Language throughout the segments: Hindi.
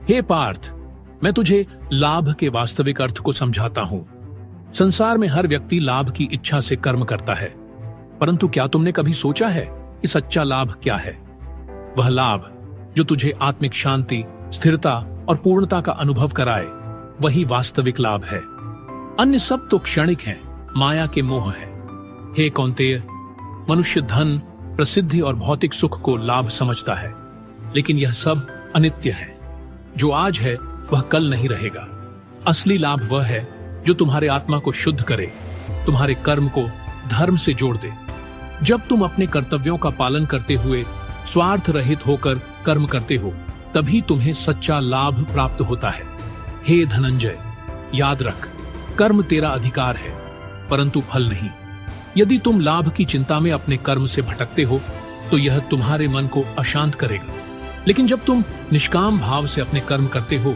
हे पार्थ, मैं तुझे लाभ के वास्तविक अर्थ को समझाता हूं। संसार में हर व्यक्ति लाभ की इच्छा से कर्म करता है, परंतु क्या तुमने कभी सोचा है कि सच्चा लाभ क्या है? वह लाभ जो तुझे आत्मिक शांति, स्थिरता और पूर्णता का अनुभव कराए, वही वास्तविक लाभ है। अन्य सब तो क्षणिक हैं, माया के मोह है। हे कौन्तेय, मनुष्य धन, प्रसिद्धि और भौतिक सुख को लाभ समझता है, लेकिन यह सब अनित्य है। जो आज है वह कल नहीं रहेगा। असली लाभ वह है जो तुम्हारे आत्मा को शुद्ध करे, तुम्हारे कर्म को धर्म से जोड़ दे। जब तुम अपने कर्तव्यों का पालन करते हुए स्वार्थ रहित होकर कर्म करते हो, तभी तुम्हें सच्चा लाभ प्राप्त होता है। हे धनंजय, याद रख, कर्म तेरा अधिकार है, परंतु फल नहीं। यदि तुम लाभ की चिंता में अपने कर्म से भटकते हो, तो यह तुम्हारे मन को अशांत करेगा। लेकिन जब तुम निष्काम भाव से अपने कर्म करते हो,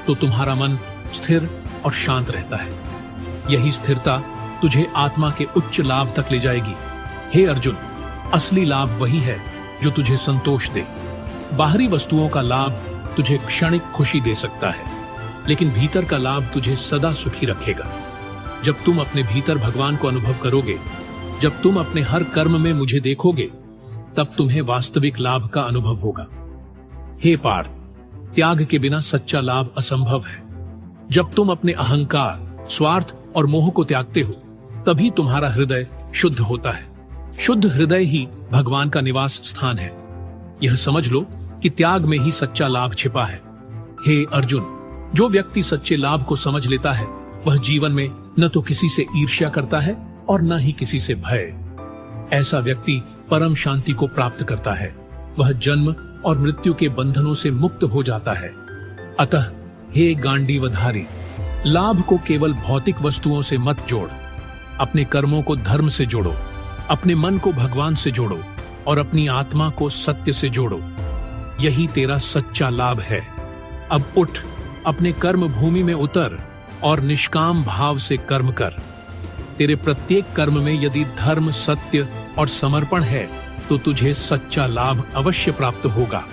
तो तुम्हारा मन स्थिर और शांत रहता है। यही स्थिरता तुझे आत्मा के उच्च लाभ तक ले जाएगी। हे अर्जुन, असली लाभ वही है जो तुझे संतोष दे। बाहरी वस्तुओं का लाभ तुझे क्षणिक खुशी दे सकता है, लेकिन भीतर का लाभ तुझे सदा सुखी रखेगा। जब तुम अपने भीतर भगवान को अनुभव करोगे, जब तुम अपने हर कर्म में मुझे देखोगे, तब तुम्हें वास्तविक लाभ का अनुभव होगा। हे पार्थ, त्याग के बिना सच्चा लाभ असंभव है। जब तुम अपने अहंकार, स्वार्थ और मोह को त्यागते हो, तभी तुम्हारा हृदय शुद्ध होता है। शुद्ध हृदय ही भगवान का निवास स्थान है। यह समझ लो कि त्याग में ही सच्चा लाभ छिपा है। हे अर्जुन, जो व्यक्ति सच्चे लाभ को समझ लेता है, वह जीवन में न तो किसी से ईर्ष्या करता है और न ही किसी से भय। ऐसा व्यक्ति परम शांति को प्राप्त करता है। वह जन्म और मृत्यु के बंधनों से मुक्त हो जाता है। अतः हे गांडीवधारी, लाभ को केवल भौतिक वस्तुओं से मत जोड़। अपने कर्मों को धर्म से जोड़ो, अपने मन को भगवान से जोड़ो और अपनी आत्मा को सत्य से जोड़ो। यही तेरा सच्चा लाभ है। अब उठ, अपने कर्म भूमि में उतर और निष्काम भाव से कर्म कर। तेरे प्रत्येक कर्म में यदि धर्म, सत्य और समर्पण है, तो तुझे सच्चा लाभ अवश्य प्राप्त होगा।